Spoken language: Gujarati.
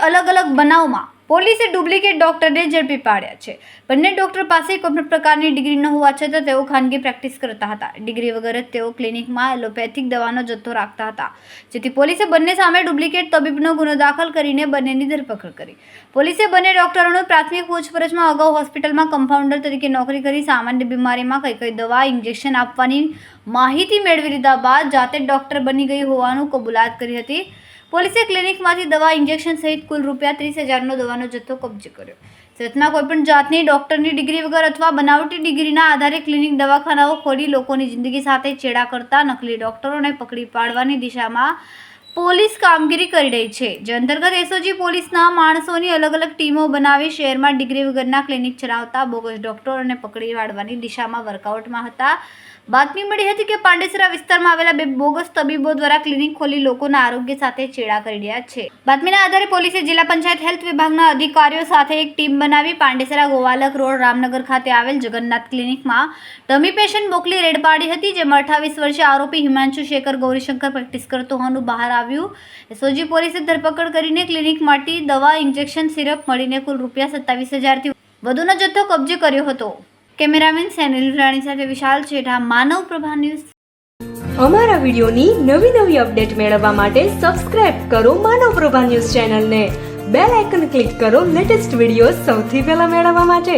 અલગ અલગ બનાવમાં પોલીસે ડુપ્લિકેટ ડોક્ટરને ઝડપી પાડ્યા છે। બંને ડોક્ટર પાસે કોઈ પ્રકારની ડિગ્રી ન હોવા છતાં તેઓ ખાનગી પ્રેક્ટિસ કરતા હતા। ડિગ્રી વગર જ તેઓ ક્લિનિકમાં એલોપેથિક દવાનો જથ્થો રાખતા હતા, જેથી પોલીસે બંને સામે ડુપ્લિકેટ તબીબનો ગુનો દાખલ કરીને બંનેની ધરપકડ કરી। પોલીસે બંને ડોક્ટરોની પ્રાથમિક પૂછપરછમાં અગાઉ હોસ્પિટલમાં કમ્પાઉન્ડર તરીકે નોકરી કરી સામાન્ય બીમારીમાં કઈ દવા ઇન્જેક્શન આપવાની માહિતી મેળવી લીધા બાદ જાતે ડોક્ટર બની ગઈ હોવાનું કબૂલાત કરી હતી। પોલીસે ક્લિનિકમાંથી દવા ઇન્જેક્શન સહિત કુલ ₹30,000નો દવાનો જથ્થો કબજે કર્યો। સુરતમાં કોઈપણ જાતની ડોક્ટરની ડિગ્રી વગર અથવા બનાવટી ડિગ્રીના આધારે ક્લિનિક દવાખાનાઓ ખોલી લોકોની જિંદગી સાથે ચેડા કરતા નકલી ડોક્ટરોને પકડી પાડવાની દિશામાં પોલીસ કામગીરી કરી રહી છે, જે અંતર્ગત એસઓજી પોલીસના માણસોની અલગ અલગ ટીમો બનાવી શહેરમાં ડિગ્રી વગરના ક્લિનિક ચલાવતા બોગસ ડોક્ટરોને પકડી પાડવાની દિશામાં વર્કઆઉટમાં હતા। બાતમી મળી હતી કે પાંડેસરા વિસ્તારમાં આવેલા 2 બોગસ તબીબો દ્વારા ક્લિનિક ખોલી લોકોના આરોગ્ય સાથે ચેડા કરી રહ્યા છે। બાતમીના આધારે પોલીસે જિલ્લા પંચાયત હેલ્થ વિભાગના અધિકારીઓ સાથે એક ટીમ બનાવી પાંડેસરા ગોવાલક રોડ રામનગર ખાતે આવેલ જગન્નાથ ક્લિનિકમાં ડમી પેશન્ટ મોકલી રેડ પાડી હતી, જેમાં 28 વર્ષીય આરોપી હિમાંશુ શેખર ગૌરીશંકર પ્રેક્ટિસ કરતો હોવાનું બહાર આવ્યું। એસઓજી પોલીસે ધરપકડ કરીને ક્લિનિકમાંથી દવા ઇન્જેક્શન સિરપ મળીને કુલ ₹27,000થી વધુનો જથ્થો કબજે કર્યો હતો। કેમેરામેન સેનિલ રાણી સાથે વિશાલ છેઠા, માનવ પ્રભા ન્યૂઝ। અમારા વિડિયોની નવી અપડેટ મેળવવા માટે સબસ્ક્રાઇબ કરો માનવ પ્રભા ન્યૂઝ ચેનલને, બેલ આઇકન ક્લિક કરો લેટેસ્ટ વિડિયો સૌથી પહેલા મેળવવા માટે।